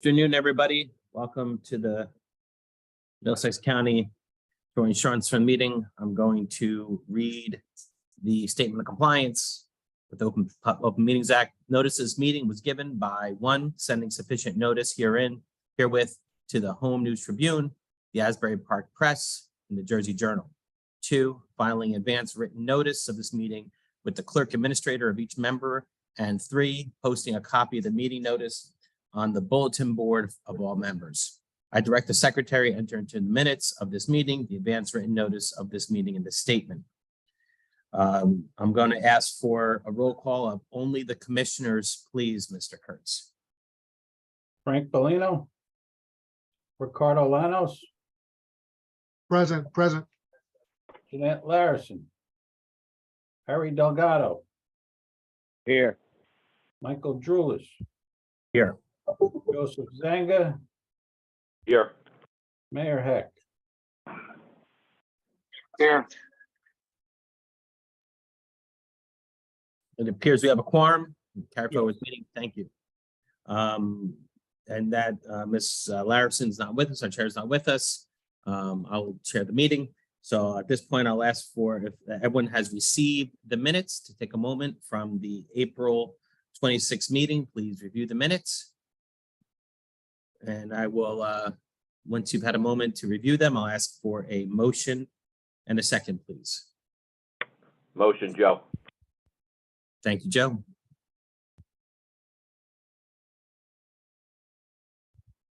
Good afternoon, everybody. Welcome to the Middlesex County Joint Insurance Fund meeting. I'm going to read the statement of compliance with the Open Meetings Act. Notice this meeting was given by 1, sending sufficient notice herewith to the Home News Tribune, the Asbury Park Press, and the Jersey Journal. 2, filing advance written notice of this meeting with the clerk administrator of each member. And 3, posting a copy of the meeting notice on the bulletin board of all members. I direct the secretary enter into the minutes of this meeting, the advance written notice of this meeting and the statement. I'm going to ask for a roll call of only the commissioners, please, Mr. Kurtz. Frank Bellino. Ricardo Lanos. Present. Jeanette Larison. Harry Delgado. Here. Michael Drulis. Here. Joseph Zanga. Here. Mayor Heck. Here. It appears we have a quorum. Carry forward with meeting. Thank you. And that Ms. Larison's not with us. Our chair is not with us. I'll chair the meeting. So at this point, I'll ask for if everyone has received the minutes to take a moment from the April 26th meeting. Please review the minutes. And I will, once you've had a moment to review them, I'll ask for a motion and a second, please. Motion, Joe. Thank you, Joe.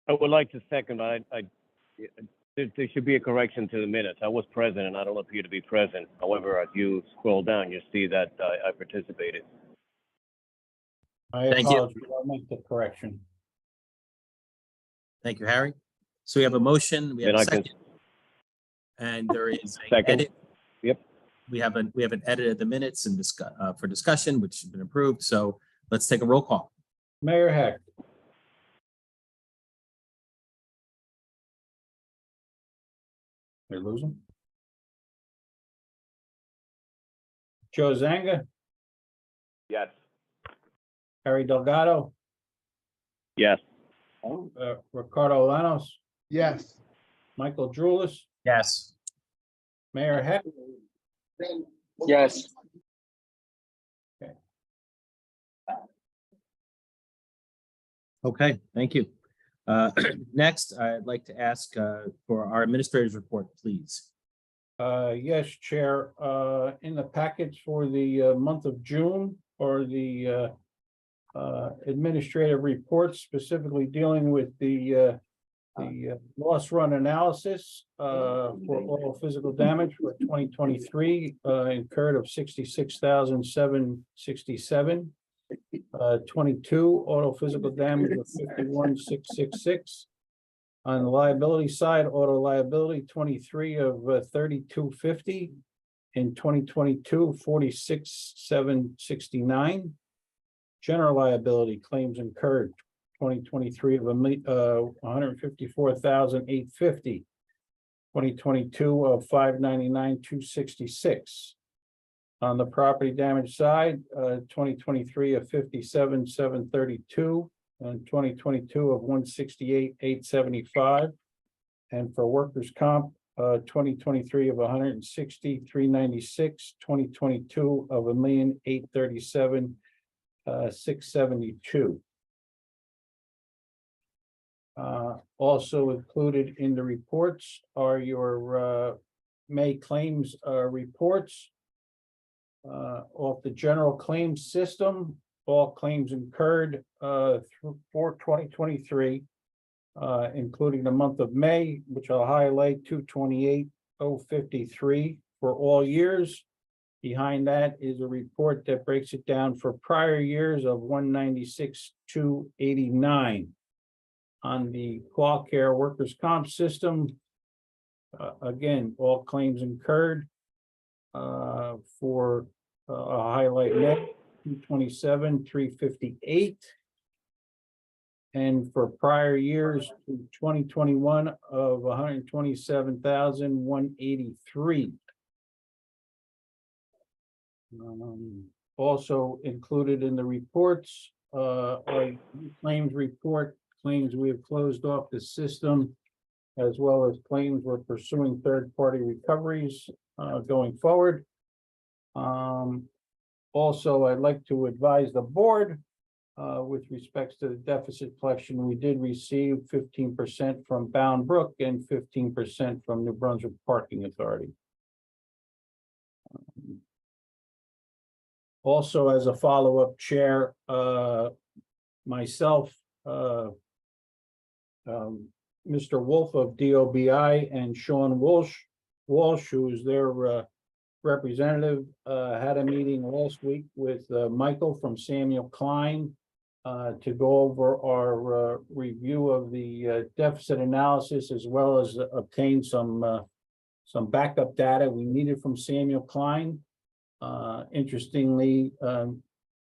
I would like to second, but there should be a correction to the minutes. I was present and I don't appear to be present. However, as you scroll down, you see that I participated. I Thank you. apologize. I'll make the correction. Thank you, Harry. So we have a motion, we have Then a I can- second. And there is a Second. edit. Yep. We have an edit of the minutes and for discussion, which has been approved. So let's take a roll call. Mayor Heck. They lose him. Joe Zanga. Yes. Harry Delgado. Yes. Ricardo Lanos. Yes. Michael Drulis. Yes. Mayor Heck. Yes. Okay, thank you. Next, I'd like to ask for our administrator's report, please. Yes, Chair, in the package for the month of June or the administrative reports specifically dealing with the loss run analysis for all physical damage for 2023 incurred of $66,767. 22 auto physical damage of 51,666. On the liability side, auto liability 23 of 3250. In 2022, 46,769. General liability claims incurred 2023 of 154,850. 2022 of 599,266. On the property damage side, 2023 of 57,732 and 2022 of 168,875. And for workers' comp, 2023 of 160,396, 2022 of 1,837,672. Also included in the reports are your May claims reports. Off the general claims system, all claims incurred for 2023, including the month of May, which I'll highlight 228,053 for all years. Behind that is a report that breaks it down for prior years of 196,289. On the Qualcare workers' comp system, again, all claims incurred for a highlight net 227,358. And for prior years, 2021 of 127,183. Also included in the reports, are claims report claims we have closed off the system, as well as claims we're pursuing third-party recoveries going forward. Also, I'd like to advise the board with respects to the deficit collection. We did receive 15% from Bound Brook and 15% from New Brunswick Parking Authority. Also, as a follow-up, Chair, myself, Mr. Wolf of DOBI and Sean Walsh, who is their representative, had a meeting last week with Michael from Samuel Klein to go over our review of the deficit analysis, as well as obtain some backup data we needed from Samuel Klein. Interestingly,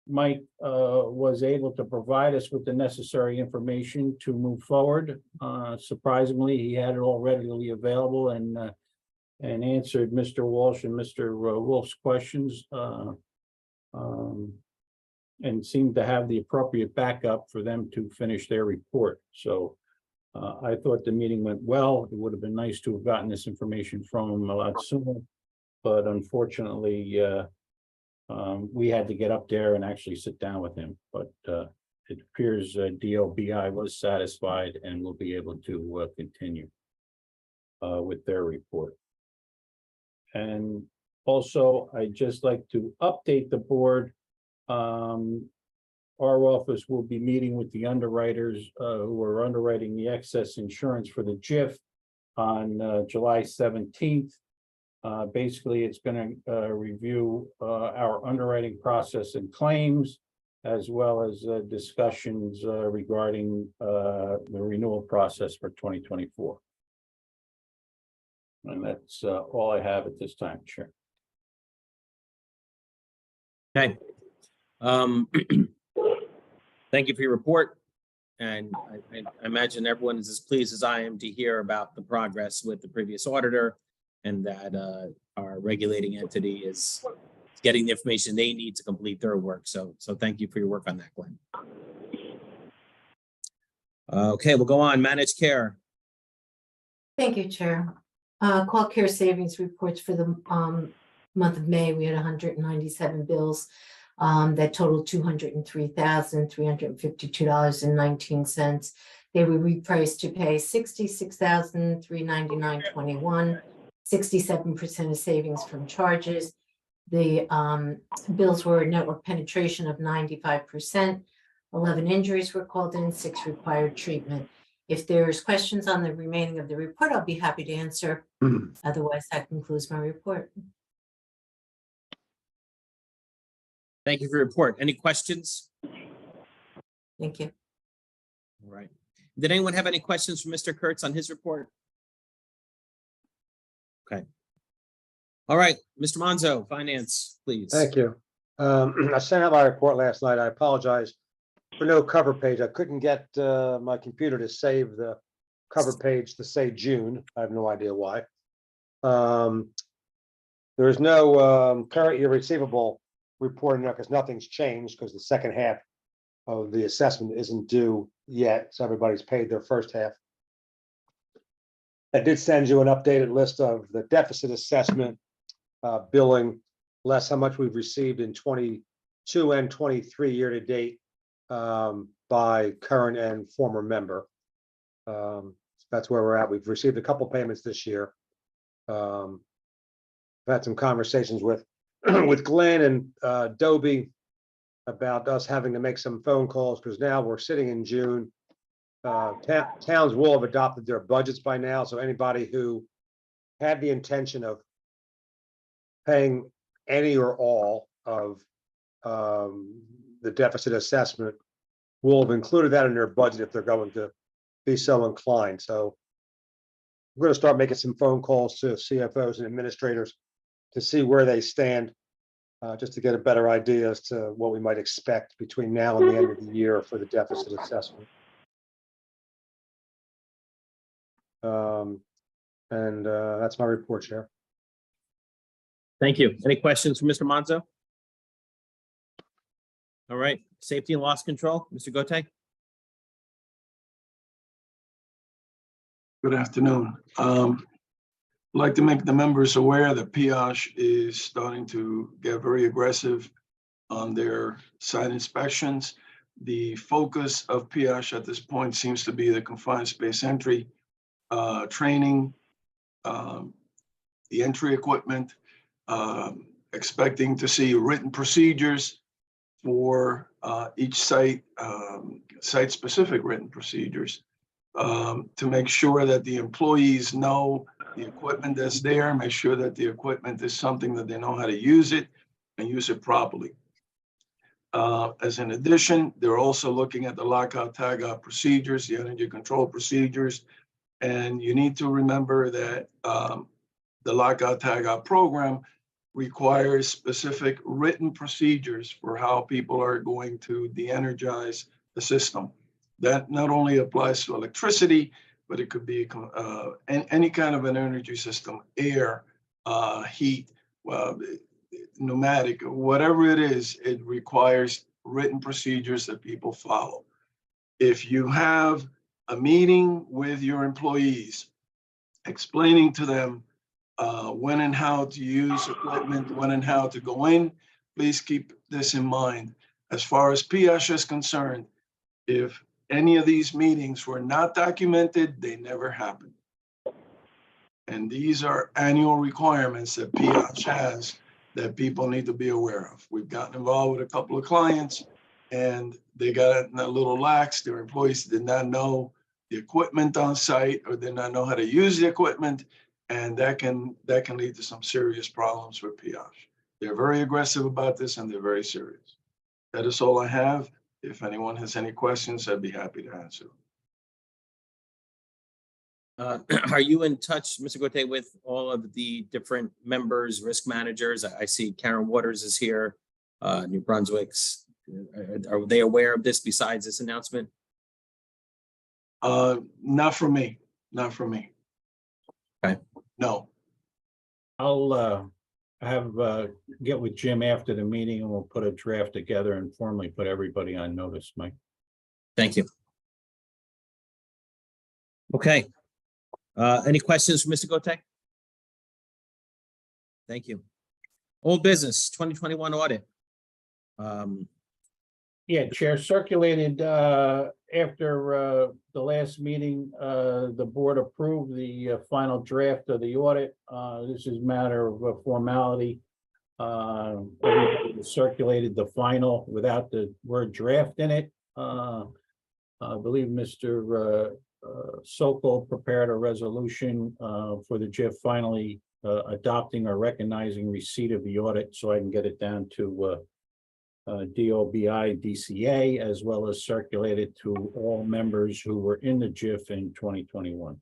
Mike was able to provide us with the necessary information to move forward. Surprisingly, he had it all readily available and answered Mr. Walsh and Mr. Wolf's questions, and seemed to have the appropriate backup for them to finish their report. So I thought the meeting went well. It would have been nice to have gotten this information from him a lot sooner, but unfortunately, we had to get up there and actually sit down with him. But it appears DOBI was satisfied and will be able to continue with their report. And also, I'd just like to update the board. Our office will be meeting with the underwriters who are underwriting the excess insurance for the JIF on July 17th. Basically, it's going to review our underwriting process and claims, as well as discussions regarding the renewal process for 2024. And that's all I have at this time, Chair. Okay. Thank you for your report. And I imagine everyone is as pleased as I am to hear about the progress with the previous auditor, and that our regulating entity is getting the information they need to complete their work. So thank you for your work on that, Glenn. Okay, we'll go on. Managed care. Thank you, Chair. Call care savings reports for the month of May. We had 197 bills that totaled $203,352.19. They were repriced to pay $66,399.21, 67% of savings from charges. The bills were network penetration of 95%. 11 injuries were called in, 6 required treatment. If there's questions on the remaining of the report, I'll be happy to answer. Otherwise, that concludes my report. Thank you for your report. Any questions? Thank you. All right. Did anyone have any questions for Mr. Kurtz on his report? Okay. All right, Mr. Monzo, finance, please. Thank you. I sent out my report last night. I apologize for no cover page. I couldn't get my computer to save the cover page to say June. I have no idea why. There is no current year receivable report in there because nothing's changed, because the second half of the assessment isn't due yet. So everybody's paid their first half. I did send you an updated list of the deficit assessment billing, less how much we've received in 22 and 23 year to date by current and former member. That's where we're at. We've received a couple payments this year. I've had some conversations with with Glenn and Dobie about us having to make some phone calls, because now we're sitting in June. Towns will have adopted their budgets by now, so anybody who had the intention of paying any or all of the deficit assessment will have included that in their budget if they're going to be so inclined. So we're going to start making some phone calls to CFOs and administrators to see where they stand, just to get a better idea as to what we might expect between now and the end of the year for the deficit assessment. That's my report, Chair. Thank you. Any questions for Mr. Monzo? All right, safety and loss control, Mr. Gote. Good afternoon. I'd like to make the members aware that PIOSH is starting to get very aggressive on their site inspections. The focus of PIOSH at this point seems to be the confined space entry, training, the entry equipment, expecting to see written procedures for each site, site-specific written procedures, to make sure that the employees know the equipment that's there, make sure that the equipment is something that they know how to use it and use it properly. As an addition, they're also looking at the lockout tagout procedures, the energy control procedures. And you need to remember that the lockout tagout program requires specific written procedures for how people are going to de-energize the system. That not only applies to electricity, but it could be any kind of an energy system, air, heat, pneumatic, whatever it is, it requires written procedures that people follow. If you have a meeting with your employees, explaining to them when and how to use equipment, when and how to go in, please keep this in mind. As far as PIOSH is concerned, if any of these meetings were not documented, they never happened. And these are annual requirements that PIOSH has that people need to be aware of. We've gotten involved with a couple of clients and they got a little lax. Their employees did not know the equipment on site or did not know how to use the equipment. And that can lead to some serious problems with PIOSH. They're very aggressive about this and they're very serious. That is all I have. If anyone has any questions, I'd be happy to answer. Are you in touch, Mr. Gote, with all of the different members, risk managers? I see Karen Waters is here, New Brunswick's. Are they aware of this besides this announcement? Not for me, not for me. Okay. No. I'll get with Jim after the meeting and we'll put a draft together and formally put everybody on notice, Mike. Thank you. Okay. Any questions for Mr. Gote? Thank you. Old business, 2021 audit. Yeah, Chair, circulated after the last meeting, the board approved the final draft of the audit. This is a matter of formality. Everybody circulated the final without the word draft in it. I believe Mr. Sokol prepared a resolution for the JIF finally adopting or recognizing receipt of the audit, so I can get it down to DOBI, DCA, as well as circulated to all members who were in the JIF in 2021.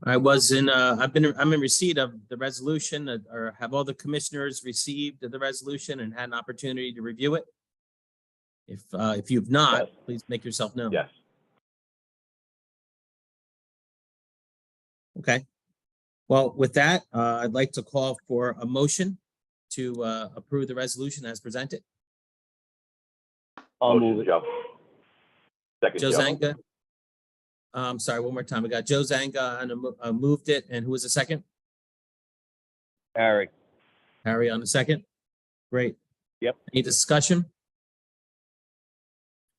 I'm in receipt of the resolution, or have all the commissioners received the resolution and had an opportunity to review it? If you've not, Yes. please make yourself known. Yes. Okay. Well, with that, I'd like to call for a motion to approve the resolution as presented. I'll move it. Joe. Second, Joe Joe. Zanga. I'm sorry, one more time. We got Joe Zanga and moved it. And who was the second? Harry. Harry on the second. Great. Yep. Any discussion?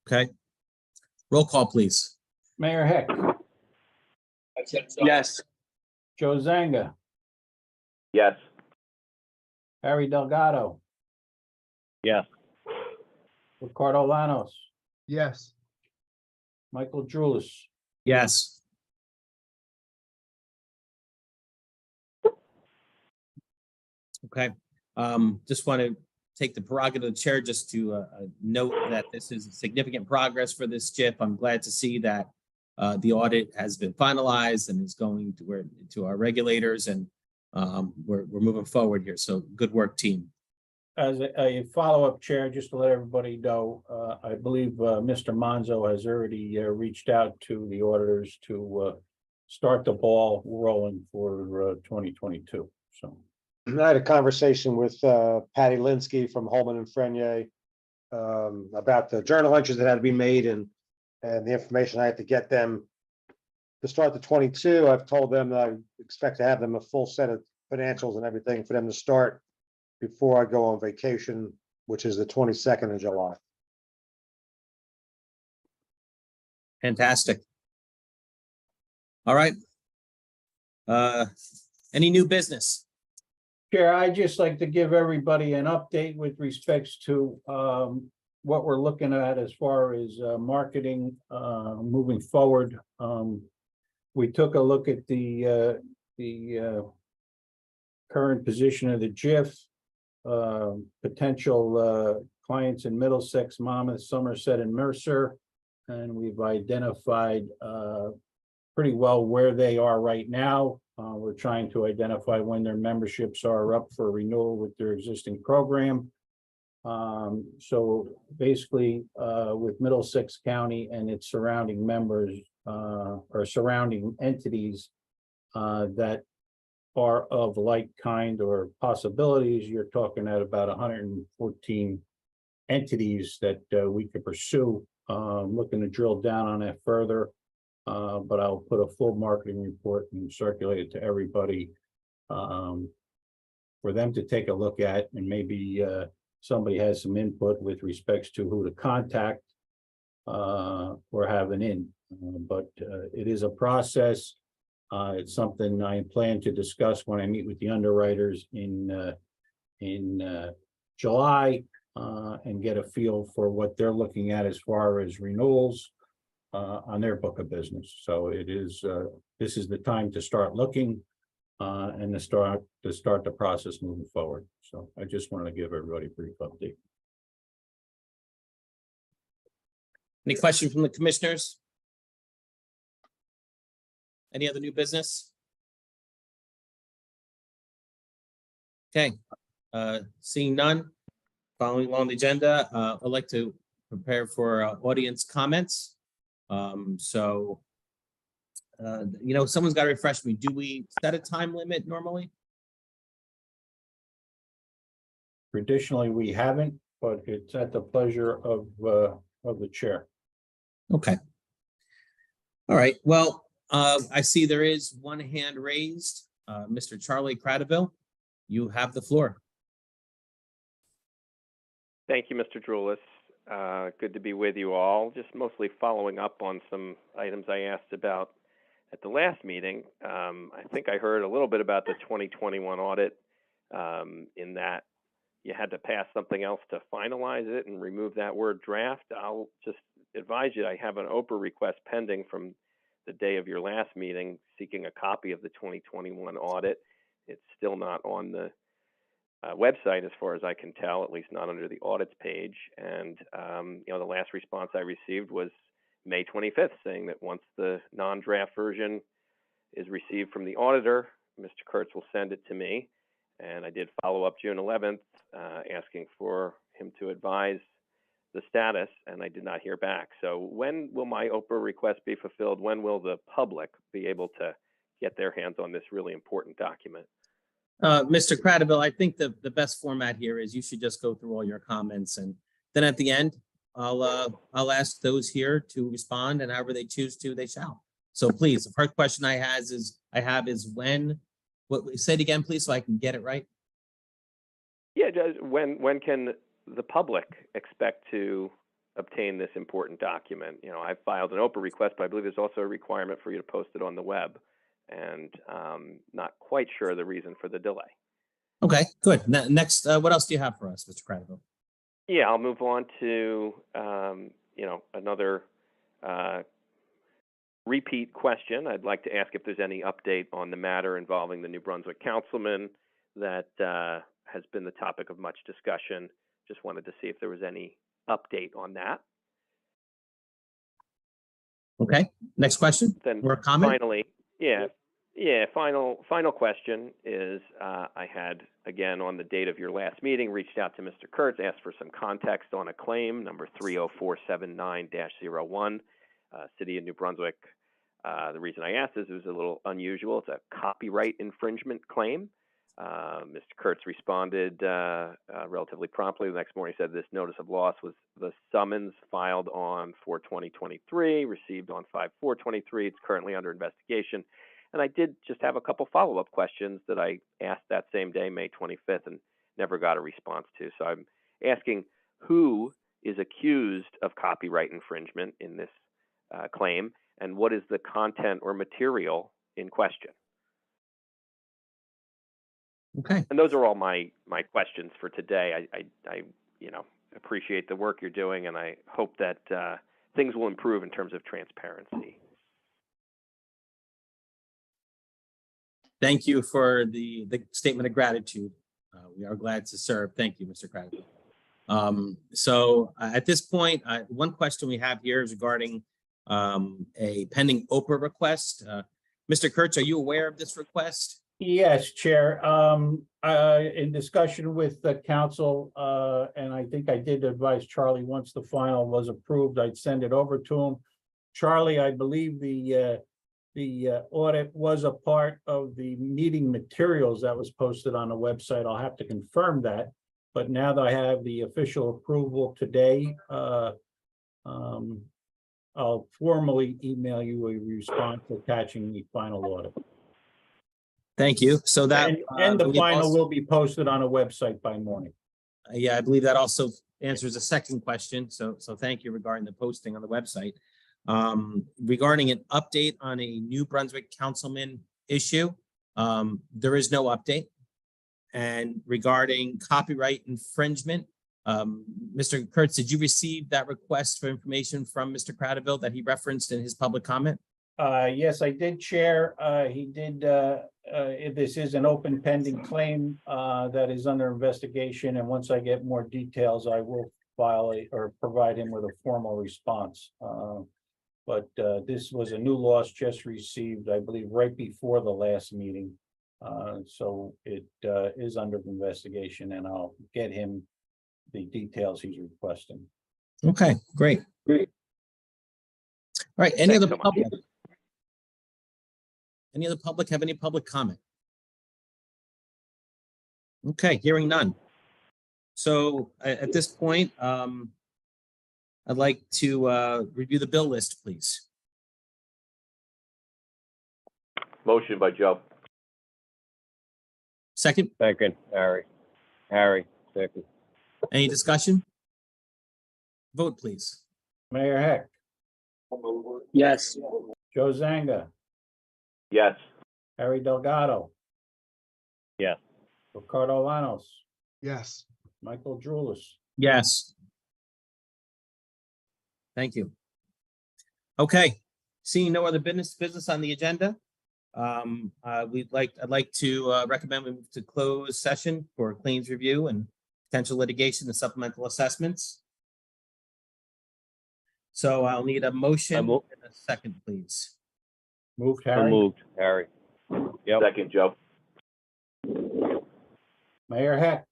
Okay. Roll call, please. Mayor Heck, Yes. Joe Zanga, Yes. Harry Delgado, Yes. Ricardo Lanos, yes, Michael Drulis, Yes. Okay. Just want to take the prerogative of the chair just to note that this is significant progress for this JIF. I'm glad to see that the audit has been finalized and is going to our regulators, and we're moving forward here. So good work, team. As a follow-up, Chair, just to let everybody know, I believe Mr. Monzo has already reached out to the auditors to start the ball rolling for 2022. So I had a conversation with Patty Linsky from Holman and Frenier about the journal entries that had to be made and the information I had to get them to start the 22, I've told them that I expect to have them a full set of financials and everything for them to start before I go on vacation, which is the 22nd of July. Fantastic. All right. Any new business? Chair, I'd just like to give everybody an update with respects to what we're looking at as far as marketing moving forward. We took a look at the current position of the JIF, potential clients in Middlesex, Monmouth, Somerset, and Mercer, and we've identified pretty well where they are right now. We're trying to identify when their memberships are up for renewal with their existing program. So basically, with Middlesex County and its surrounding members or surrounding entities that are of like kind or possibilities, you're talking at about 114 entities that we could pursue. Looking to drill down on that further. But I'll put a full marketing report and circulate it to everybody for them to take a look at, and maybe somebody has some input with respects to who to contact or have an in. But it is a process. It's something I plan to discuss when I meet with the underwriters in July and get a feel for what they're looking at as far as renewals on their book of business. So it is this is the time to start looking and to start the process moving forward. So I just wanted to give everybody a brief update. Any questions from the commissioners? Any other new business? Okay, seeing none, following along the agenda, I'd like to prepare for audience comments. So, someone's got to refresh me. Do we set a time limit normally? Traditionally, we haven't, but it's at the pleasure of the chair. Okay. All right. Well, I see there is one hand raised. Mr. Charlie Cradaville, you have the floor. Thank you, Mr. Drulis. Good to be with you all. Just mostly following up on some items I asked about at the last meeting. I think I heard a little bit about the 2021 audit in that you had to pass something else to finalize it and remove that word draft. I'll just advise you, I have an OPRA request pending from the day of your last meeting seeking a copy of the 2021 audit. It's still not on the website as far as I can tell, at least not under the audits page. And, the last response I received was May 25th saying that once the non-draft version is received from the auditor, Mr. Kurtz will send it to me. And I did follow up June 11th asking for him to advise the status, and I did not hear back. So when will my OPRA request be fulfilled? When will the public be able to get their hands on this really important document? Mr. Cradaville, I think the best format here is you should just go through all your comments, and then at the end, I'll ask those here to respond, and however they choose to, they shall. So please, the first question I have is when. Say it again, please, so I can get it right. Yeah, when can the public expect to obtain this important document? I've filed an OPRA request, but I believe there's also a requirement for you to post it on the web, and not quite sure the reason for the delay. Okay, good. Next, what else do you have for us, Mr. Cradaville? Yeah, I'll move on to another repeat question. I'd like to ask if there's any update on the matter involving the New Brunswick councilman that has been the topic of much discussion. Just wanted to see if there was any update on that. Okay, next question. Then or a comment? Finally, final question is I had, again, on the date of your last meeting, reached out to Mr. Kurtz, asked for some context on a claim, number 30479-01, City of New Brunswick. The reason I asked is it was a little unusual. It's a copyright infringement claim. Mr. Kurtz responded relatively promptly. The next morning he said this notice of loss was the summons filed on 4/20/23, received on 5/4/23. It's currently under investigation. And I did just have a couple follow-up questions that I asked that same day, May 25th, and never got a response to. So I'm asking, who is accused of copyright infringement in this claim, and what is the content or material in question? Okay, And those are all my questions for today. I appreciate the work you're doing, and I hope that things will improve in terms of transparency. thank you for the statement of gratitude. We are glad to serve. Thank you, Mr. Craddock. So at this point, one question we have here is regarding a pending Oprah request. Mr. Kurtz, are you aware of this request? Yes, Chair. In discussion with the council, and I think I did advise Charlie, once the final was approved, I'd send it over to him. Charlie, I believe the audit was a part of the meeting materials that was posted on the website. I'll have to confirm that. But now that I have the official approval today, I'll formally email you a response attaching the final audit. Thank you. So that And the we final also- will be posted on a website by morning. Yeah, I believe that also answers a second question. So thank you regarding the posting on the website. Regarding an update on a New Brunswick councilman issue, there is no update. And regarding copyright infringement, Mr. Kurtz, did you receive that request for information from Mr. Cradaville that he referenced in his public comment? Yes, I did, Chair. He did, this is an open pending claim that is under investigation, and once I get more details, I will file or provide him with a formal response. But this was a new loss just received, I believe, right before the last meeting. So it is under investigation, and I'll get him the details he's requesting. Okay, great. All right, any Thanks other so much. public? Any other public have any public comment? Okay, hearing none. So at this point, I'd like to review the bill list, please. Motion by Joe. Second, Second, Harry, second. any discussion? Vote, please. Mayor Heck, Yes. Joe Zanga, Yes. Harry Delgado. Yes. Ricardo Lanos, Yes. Michael Drulis. Yes. Thank you. Okay, seeing no other business on the agenda, I'd like to recommend we move to closed session for claims review and potential litigation and supplemental assessments. So I'll need a motion and a second, please. Moved, So Harry. moved, Harry. Yep. Second, Joe. Mayor Heck,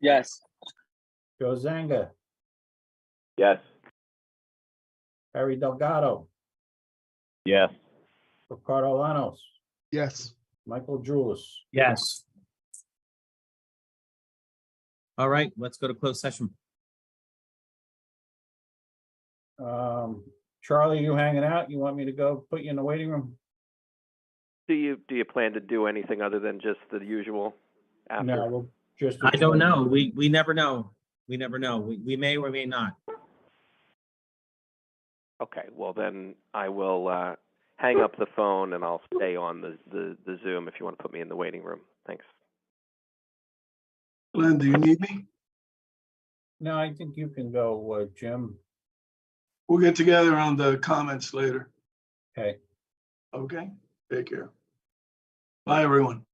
Yes. Joe Zanga, Yes. Harry Delgado, Yes. Ricardo Lanos, Yes. Michael Drulis. Yes. All right, let's go to closed session. Charlie, you hanging out? You want me to go put you in the waiting room? Do you plan to do anything other than just the usual after? No, we'll just. I don't know. We never know. We never know. We may or may not. Okay, well then I will hang up the phone and I'll stay on the Zoom if you want to put me in the waiting room. Thanks. Glenn, do you need me? No, I think you can go, Jim. We'll get together on the comments later. Okay. Okay, take care. Bye, everyone.